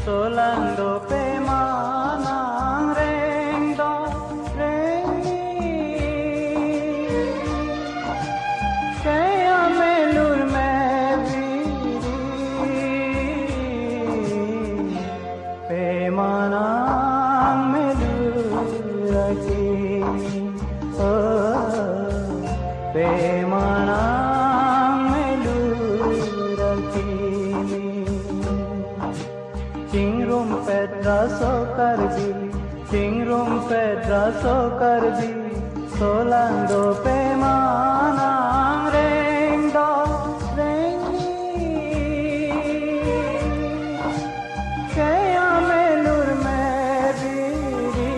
Solando pe manang reng do reng kaya melur me viri pe manang melur ki pe manang melur ki Chingrum pedra so karbi solando pe manang reng do reng kaya melur me viri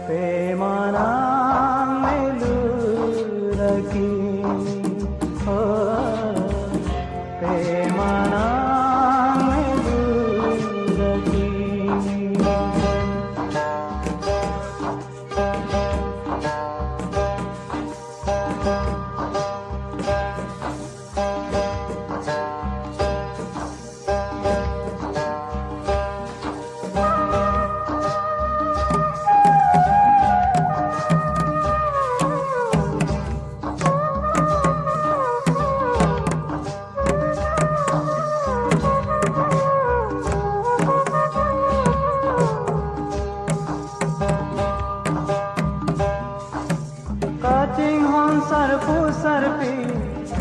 pe manang melur ki pe manang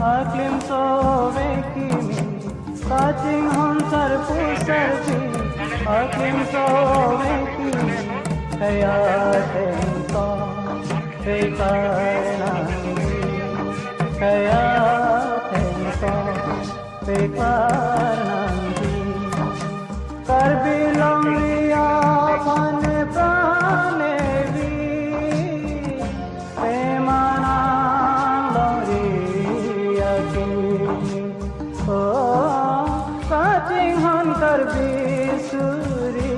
Aklim so vekini, kaching hon sarpu sarpi. Aklim so vekini, kaya tento pekarnangi, kaya tento pekarnangi. Karbilang liya pane prane vi, pemana. Kaching hon karbi suri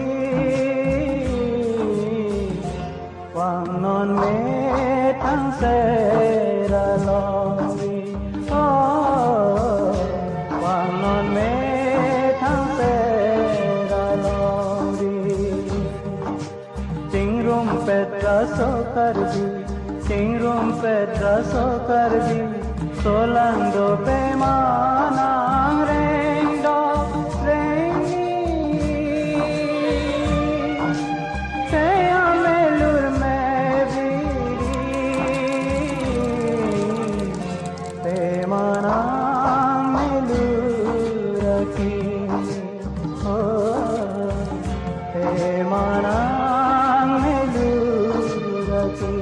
wangnon me thang sera lovi wangnon me thang sera lovi chingrum pedra so karbi solando pe manang reng do reng kaya melur me viri pe manang melur ki pe manang melur ki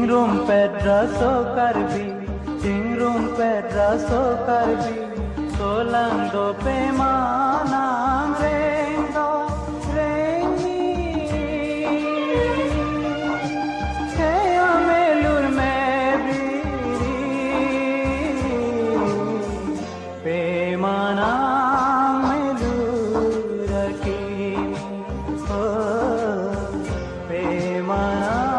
Cingrum pedraso karbi, cingrum pedraso karbi, solando pemanang rendo rengi, kaya melur mebiri, pemanang melur akimi, oh, pemanang.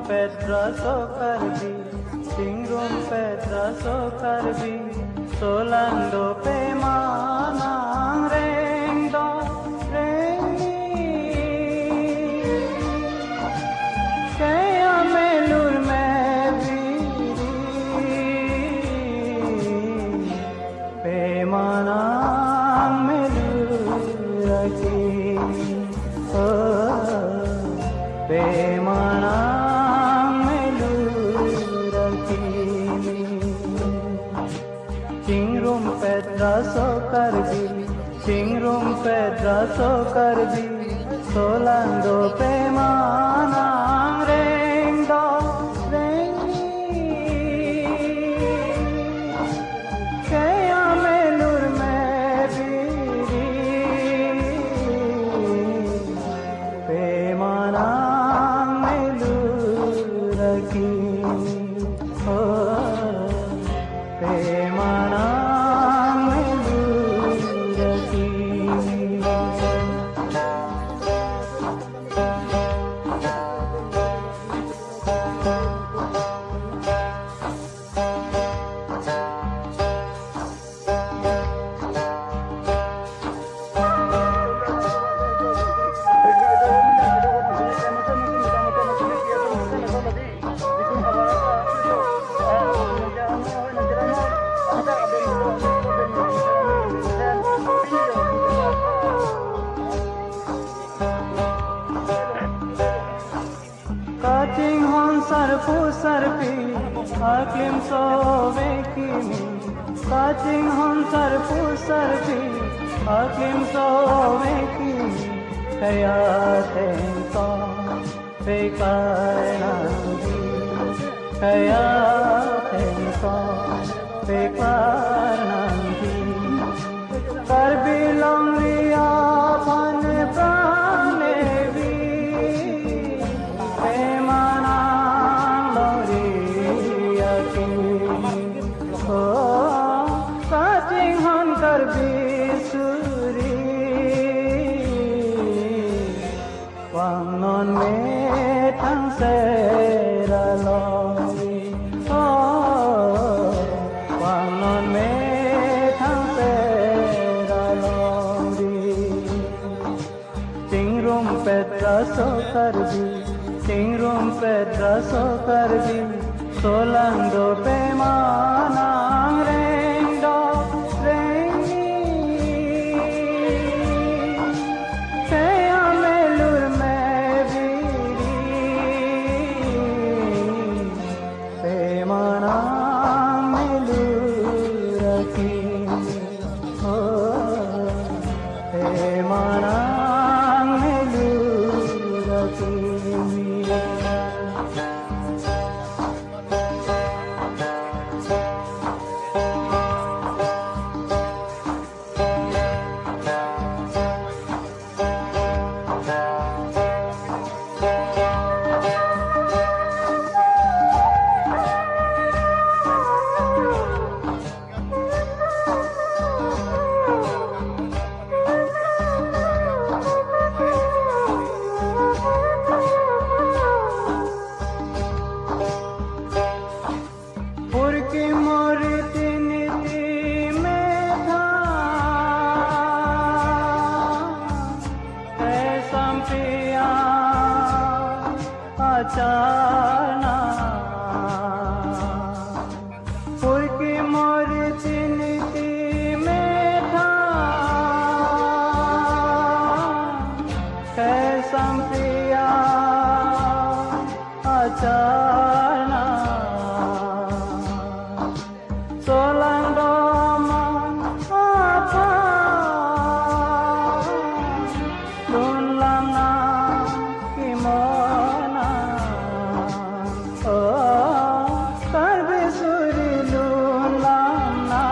Pedraso karbi, cingrum pedraso karbi, solando pemanang rendo rengi, kaya melur mebiri, pemanang melur akimi, oh, pemanang. Cingrum pedraso karbi, cingrum pedraso karbi, solando pemanang rendo rengi, kaya melur mebiri, pemanang melur akimi, oh, pemanang. Kating hon sarpu sarpi, aklim sovekimi. Kating hon sarpu sarpi, aklim sovekimi. Kaya tento pekarnandi, kaya tento pekarnandi. Karbilong liya pan pranevi. Bisuri Wangnon me thang sera lori oh Wangnon me thang sera lori Cingrum pedraso karbi Cingrum pedraso karbi Solando pemanang rendo Solando man apa Lunlam na kimona Oh karbi suri lunlam na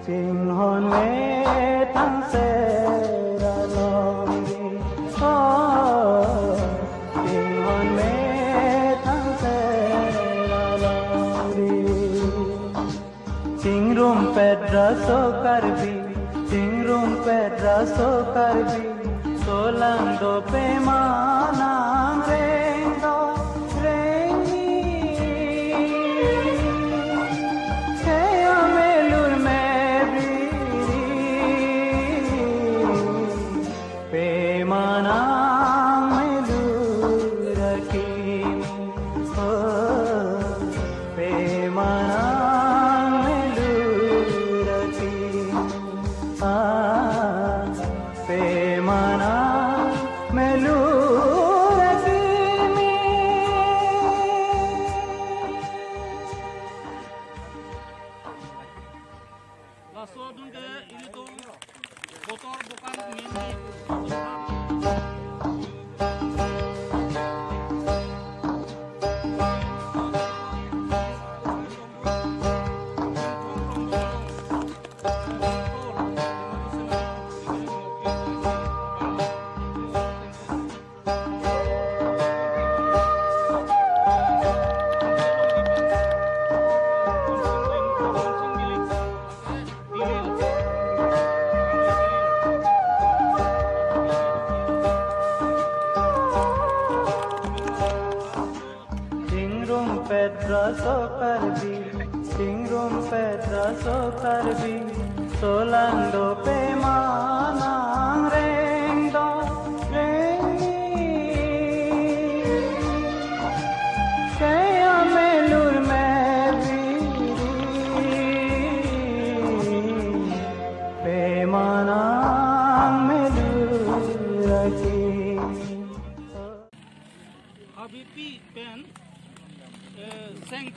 Singhon me thang se ra longi Oh Singhon me thang se Singrum pedra so karbi Singrum pedra so karbi Solando pe manam rendo rengi Hey amelur me biri Pe manam melur rakim Oh pe manam Pemana meluragimi Lasso dunga ini tuh motor bukan mini Pedra so karbi Singrum pedra so karbi Solando pe manang rendo rengi Kaya melur me biri Pe manang melur raki Habibi pen seng